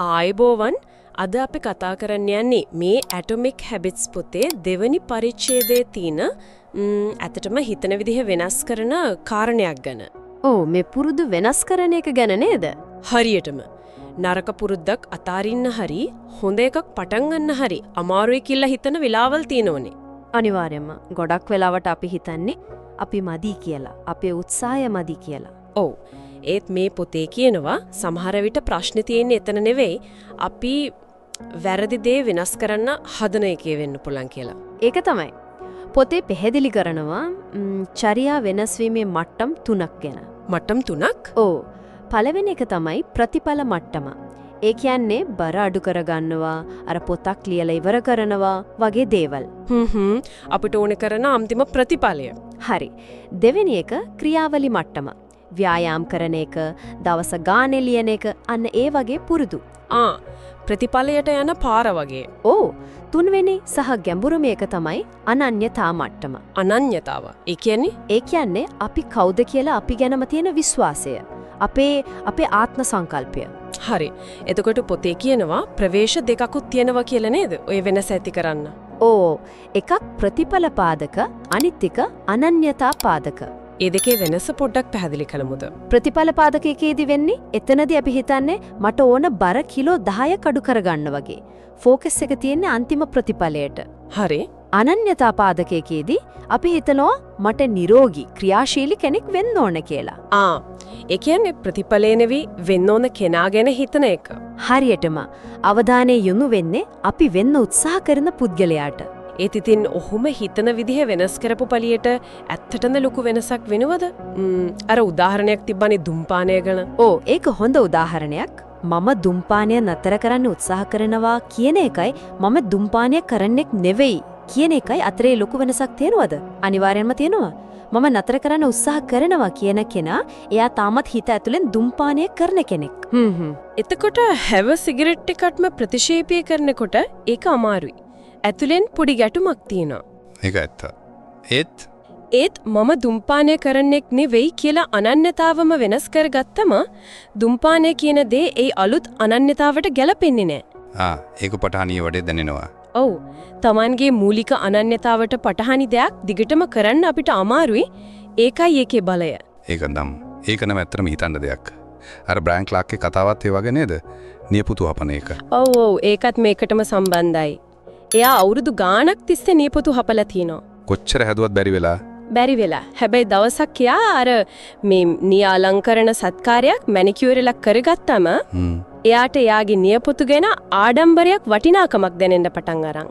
ආයුබෝවන් අද අපි කතා කරන්න යන්නේ මේ ඇටොමික් හැබිට්ස් පොතේ දෙවනි පරිච්ඡේදයේ තියෙන ඇත්තටම හිතන විදිහ වෙනස් කරන කාරණයක් ගැන. ඔව් මේ පුරුදු වෙනස් කරන එක ගැන නේද? හරියටම නරක පුරුද්දක් අතාරින්න හරි හොඳ එකක් පටන් ගන්න හරි අමාරුයි කියලා හිතන වෙලාවල් තියෙනවනේ. අනිවාර්යයෙන්ම ගොඩක් වෙලාවට අපි හිතන්නේ අපි මදි කියලා. අපේ උත්සාහය මදි කියලා. ඔව්. ඒත් මේ පොතේ කියනවා සමහර විට ප්‍රශ්නේ තියෙන්නේ එතන නෙවෙයි අපි වැරදි දේ වෙනස් කරන්න හදන එකේ වෙන්න පුළුවන් කියලා. ඒක තමයි. පොතේ පැහැදිලි කරනවා චර්යා වෙනස් වීමේ මට්ටම් 3ක් ගැන. මට්ටම් 3ක්? ඔව්. පළවෙනි එක තමයි ප්‍රතිඵල මට්ටම. ඒ කියන්නේ බර අඩු කරගන්නවා, අර පොතක් ලියලා ඉවර කරනවා වගේ දේවල්. අපිට ඕනේ කරන අන්තිම ප්‍රතිඵලය. හරි. දෙවෙනි එක ක්‍රියාවලි මට්ටම. ව්‍යායාම් කරන එක, දවස ගානේ ලියන එක, අන්න ඒ වගේ පුරුදු. ප්‍රතිඵලයට යන පාර වගේ. ඕ තුන්වෙනි සහ ගැඹුරුම එක තමයි අනන්‍යතා මට්ටම. අනන්‍යතාව. ඒ කියන්නේ අපි කවුද කියලා අපි ගැනම තියෙන විශ්වාසය. අපේ ආත්ම සංකල්පය. හරි. එතකොට පොතේ කියනවා ප්‍රවේශ දෙකකුත් තියෙනවා කියලා නේද? ඔය වෙනස ඇති කරන්න. ඕ එකක් ප්‍රතිඵල පාදක, අනිත් එක අනන්‍යතා පාදක. ඒ දෙකේ වෙනස පොඩ්ඩක් පැහැදිලි කළමුද? ප්‍රතිඵල පාදකයේදී වෙන්නේ එතනදී අපි හිතන්නේ මට ඕන බර කිලෝ 10ක් අඩු කරගන්න වගේ. ફોකස් එක තියෙන්නේ අන්තිම ප්‍රතිඵලයට. හරි. අනන්‍යතා පාදකයේදී අපි හිතනවා මට නිරෝගී ක්‍රියාශීලී කෙනෙක් වෙන්න ඕන කියලා. ඒ කියන්නේ ප්‍රතිඵලේ නෙවි වෙන්න ඕන කෙනා ගැන හිතන එක. හරියටම අවධානය යොමු වෙන්නේ අපි වෙන්න උත්සාහ කරන පුද්ගලයාට. ඒත් ඉතින් ඔහුම හිතන විදිහ වෙනස් කරපු පළියට ඇත්තටම ලොකු වෙනසක් වෙනවද? අර උදාහරණයක් තිබ්බනේ දුම්පානය ගැන. ඒක හොඳ උදාහරණයක්. මම දුම්පානය නතර කරන්න උත්සාහ කරනවා කියන එකයි මම දුම්පානය කරන්නෙක් නෙවෙයි කියන එකයි අතරේ ලොකු වෙනසක් තියෙනවද? අනිවාර්යෙන්ම තියෙනවා. මම නතර කරන්න උත්සාහ කරනවා කියන කෙනා එයා තාමත් හිත ඇතුලෙන් දුම්පානය කරන කෙනෙක්. එතකොට හැව සිගරට් එකක්ම ප්‍රතික්ෂේපය කරනකොට ඒක අමාරුයි. ඇතුලෙන් පොඩි ගැටුමක් තියෙනවා. ඒක ඇත්ත. ඒත් මම දුම්පානය කරන්නෙක් නෙවෙයි කියලා අනන්‍යතාවම වෙනස් කරගත්තම දුම්පානය කියන දේ ඒ අලුත් අනන්‍යතාවට ගැලපෙන්නේ නැහැ. ඒක පටහනිය වඩේ දැනෙනවා. ඔව්. Tamanගේ මූලික අනන්‍යතාවට පටහනි දෙයක් දිගටම කරන්න අපිට අමාරුයි. ඒකයි ඒකේ බලය. ඒක නම් ඇත්තටම හිතන්න දෙයක්. අර බ්‍රෑන් ක්ලාක්ගේ කතාවත් ඒ වගේ නේද? නියපොතු හපන එක. ඔව් ඒකත් මේකටම සම්බන්ධයි. එයා අවුරුදු ගාණක් තිස්සේ නියපොතු හපලා තිනවා. කොච්චර හැදුවත් බැරි වෙලා. හැබැයි දවසක් එයා අර මේ නියාලංකරණ සත්කාරයක් මැනිකියුර් එකක් කරගත්තම එයාට එයාගේ නියපොතු ගැන ආඩම්බරයක් වටිනාකමක් දැනෙන්න පටන් අරන්.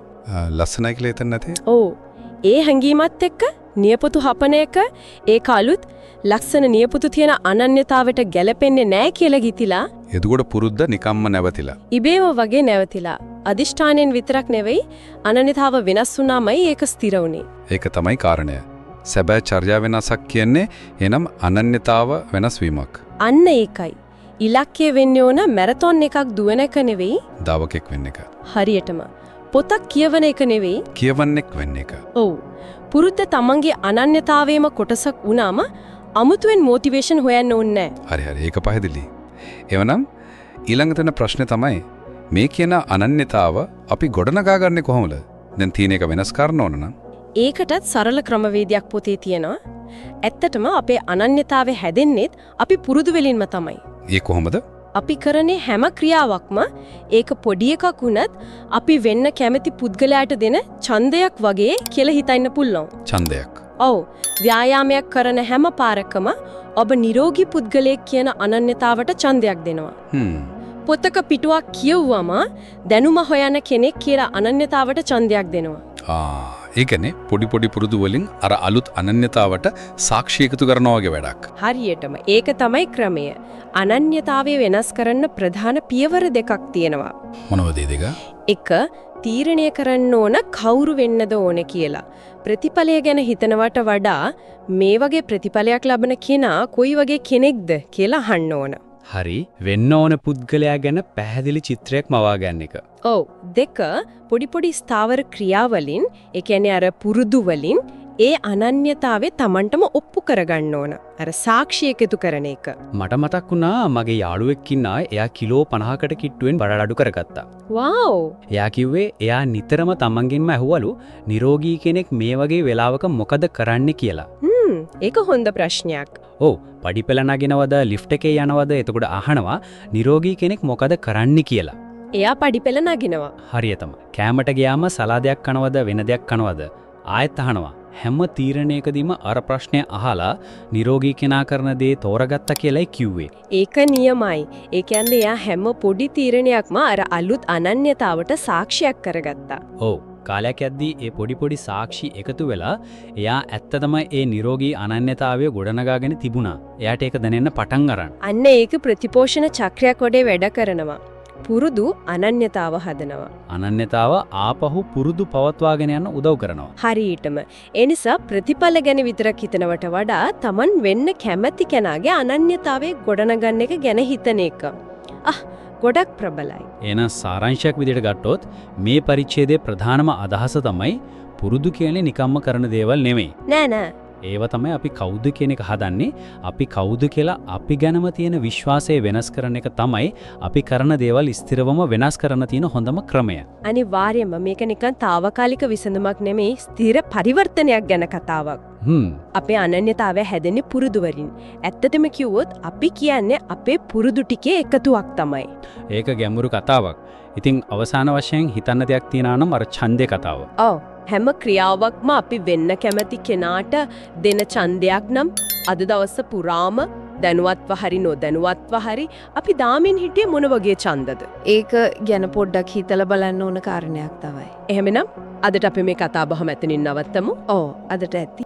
ලස්සනයි කියලා හිතන්නේ නැතේ? ඔව්. ඒ හැඟීමත් එක්ක නියපොතු හපන එක ඒක අලුත් ලක්ෂණ නියපොතු තියෙන අනන්‍යතාවට ගැලපෙන්නේ නැහැ කියලා ගිතිලා. එතකොට පුරුද්ද නිකම්ම නැවතිලා. ඉබේම වගේ නැවතිලා. අදිෂ්ඨානෙන් විතරක් නෙවෙයි අනන්‍යතාව වෙනස් වුණාමයි ඒක ස්ථිර වුනේ. ඒක තමයි කාරණය. සැබෑ චර්යා වෙනසක් කියන්නේ එනම් අනන්‍යතාව වෙනස් වීමක්. අන්න ඒකයි. ඉලක්කය වෙන්නේ ඕන මැරතොන් එකක් දුවන එක නෙවෙයි. දාවකෙක් වෙන්න එක. හරියටම. පොතක් කියවන එක නෙවෙයි. කියවන්නෙක් වෙන්න එක. ඔව්. පුරුද්ද තමන්ගේ අනන්‍යතාවයේම කොටසක් වුණාම අමුතුවෙන් මොටිවේෂන් හොයන්න ඕනේ නැහැ. හරි ඒක පැහැදිලි. එවනම් ඊළඟ තැන ප්‍රශ්නේ තමයි මේ කියන අනන්‍යතාව අපි ගොඩනගා ගන්නේ කොහොමද? දැන් තියෙන එක වෙනස් කරන්න ඕන නම්. ඒකටත් සරල ක්‍රමවේදයක් පොතේ තියෙනවා. ඇත්තටම අපේ අනන්‍යතාවය හැදෙන්නේත් අපි පුරුදු වෙලින්ම තමයි. ඒ කොහොමද? අපි කරන්නේ හැම ක්‍රියාවක්ම ඒක පොඩි එකක් වුණත් අපි වෙන්න කැමති පුද්ගලයාට දෙන ඡන්දයක් වගේ කියලා හිතන්න පුළුවන්. ඡන්දයක්. ඔව්. ව්‍යායාමයක් කරන හැම පාරකම ඔබ නිරෝගී පුද්ගලයෙක් කියන අනන්‍යතාවට ඡන්දයක් දෙනවා. පොතක පිටුවක් කියවුවම දැනුම හොයන කෙනෙක් කියලා අනන්‍යතාවට ඡන්දයක් දෙනවා. ඒ කියන්නේ පොඩි පුරුදු වලින් අර අලුත් අනන්‍යතාවට සාක්ෂි එකතු කරනවා වගේ වැඩක්. හරියටම ඒක තමයි ක්‍රමය. අනන්‍යතාවය වෙනස් කරන්න ප්‍රධාන පියවර දෙකක් තියෙනවා. මොනවද ඒ දෙක? එක තීරණය කරන්න ඕන කවුරු වෙන්නද ඕන කියලා. ප්‍රතිඵලය ගැන හිතනවට වඩා මේ වගේ ප්‍රතිඵලයක් ලබන කෙනා කොයි වගේ කෙනෙක්ද කියලා අහන්න ඕන. හරි වෙන්න ඕන පුද්ගලයා ගැන පැහැදිලි චිත්‍රයක් මවා ගන්න එක. ඔව්. දෙක පොඩි ස්ථාවර ක්‍රියාවලින් ඒ කියන්නේ අර පුරුදු වලින් ඒ අනන්‍යතාවය Tamanටම ඔප්පු කරගන්න ඕන. අර සාක්ෂි එකතු කරන එක. මට මතක් වුණා මගේ යාළුවෙක් ඉන්නා එයා කිලෝ 50කට කිට්ටුවෙන් බඩ අඩු කරගත්තා. වව්. එයා කිව්වේ එයා නිතරම තමන්ගෙන්ම ඇහුවලු නිරෝගී කෙනෙක් මේ වගේ වෙලාවක මොකද කරන්නේ කියලා. ඒක හොඳ ප්‍රශ්නයක්. ඔව් පඩිපෙළ නගිනවද ලිෆ්ට් එකේ යනවද එතකොට අහනවා නිරෝගී කෙනෙක් මොකද කරන්නේ කියලා. එයා පඩිපෙළ නගිනවා. හරියටම. කෑමට ගියාම සලාදයක් කනවද වෙන දෙයක් කනවද? ආයෙත් අහනවා. හැම තීරණයකදීම අර ප්‍රශ්නය අහලා නිරෝගී කෙනා කරන දේ තෝරගත්තා කියලායි කිව්වේ. ඒක නියමයි. ඒ කියන්නේ එයා හැම පොඩි තීරණයක්ම අර අලුත් අනන්‍යතාවට සාක්ෂියක් කරගත්තා. ඔව් කාලයක් යද්දී ඒ පොඩි සාක්ෂි එකතු වෙලා එයා ඇත්තටම ඒ නිරෝගී අනන්‍යතාවය ගොඩනගාගෙන තිබුණා. එයාට ඒක දැනෙන්න පටන් අරන්. අන්න ඒක ප්‍රතිපෝෂණ චක්‍රයක් වඩේ වැඩ කරනවා. පුරුදු අනන්‍යතාව හදනවා. අනන්‍යතාව ආපහු පුරුදු පවත්වාගෙන යන්න උදව් කරනවා. හරියටම. ඒ නිසා ප්‍රතිඵල ගැන විතරක් හිතනවට වඩා Taman වෙන්න කැමැති කෙනාගේ අනන්‍යතාවයේ ගොඩනගන්න එක ගැන හිතන එක. ගොඩක් ප්‍රබලයි. එහෙනම් සාරාංශයක් විදිහට ගත්තොත් මේ පරිච්ඡේදයේ ප්‍රධානම අදහස තමයි පුරුදු කියන්නේ නිකම්ම කරන දේවල් නෙමෙයි. නෑ. ඒව තමයි අපි කවුද කියන එක හදන්නේ. අපි කවුද කියලා අපි ගැනම තියෙන විශ්වාසය වෙනස් කරන එක තමයි අපි කරන දේවල් ස්ථිරවම වෙනස් කරන්න තියෙන හොඳම ක්‍රමය. අනිවාර්යයෙන්ම මේක නිකන් తాවකාලික විසඳුමක් නෙමෙයි ස්ථිර පරිවර්තනයක් ගැන කතාවක්. අපේ අනන්‍යතාවය හැදෙන්නේ පුරුදු වලින්. ඇත්තටම කිව්වොත් අපි කියන්නේ අපේ පුරුදු ටිකේ එකතුවක් තමයි. ඒක ගැඹුරු කතාවක්. ඉතින් අවසාන වශයෙන් හිතන්න දෙයක් තියනවා නම් අර ඡන්දේ කතාව. ඔව්. හැම ක්‍රියාවක්ම අපි වෙන්න කැමති කෙනාට දෙන ඡන්දයක් නම් අද දවස පුරාම දැනුවත්ව හරි නොදැනුවත්ව හරි අපි දාමින් හිටියේ මොන වගේ ඡන්දද? ඒක ගැන පොඩ්ඩක් හිතලා බලන්න ඕන කාරණයක් තමයි. එහෙමනම් අදට අපි මේ කතා බහ මෙතනින් නවත්තමු. ඔව් අදට ඇති.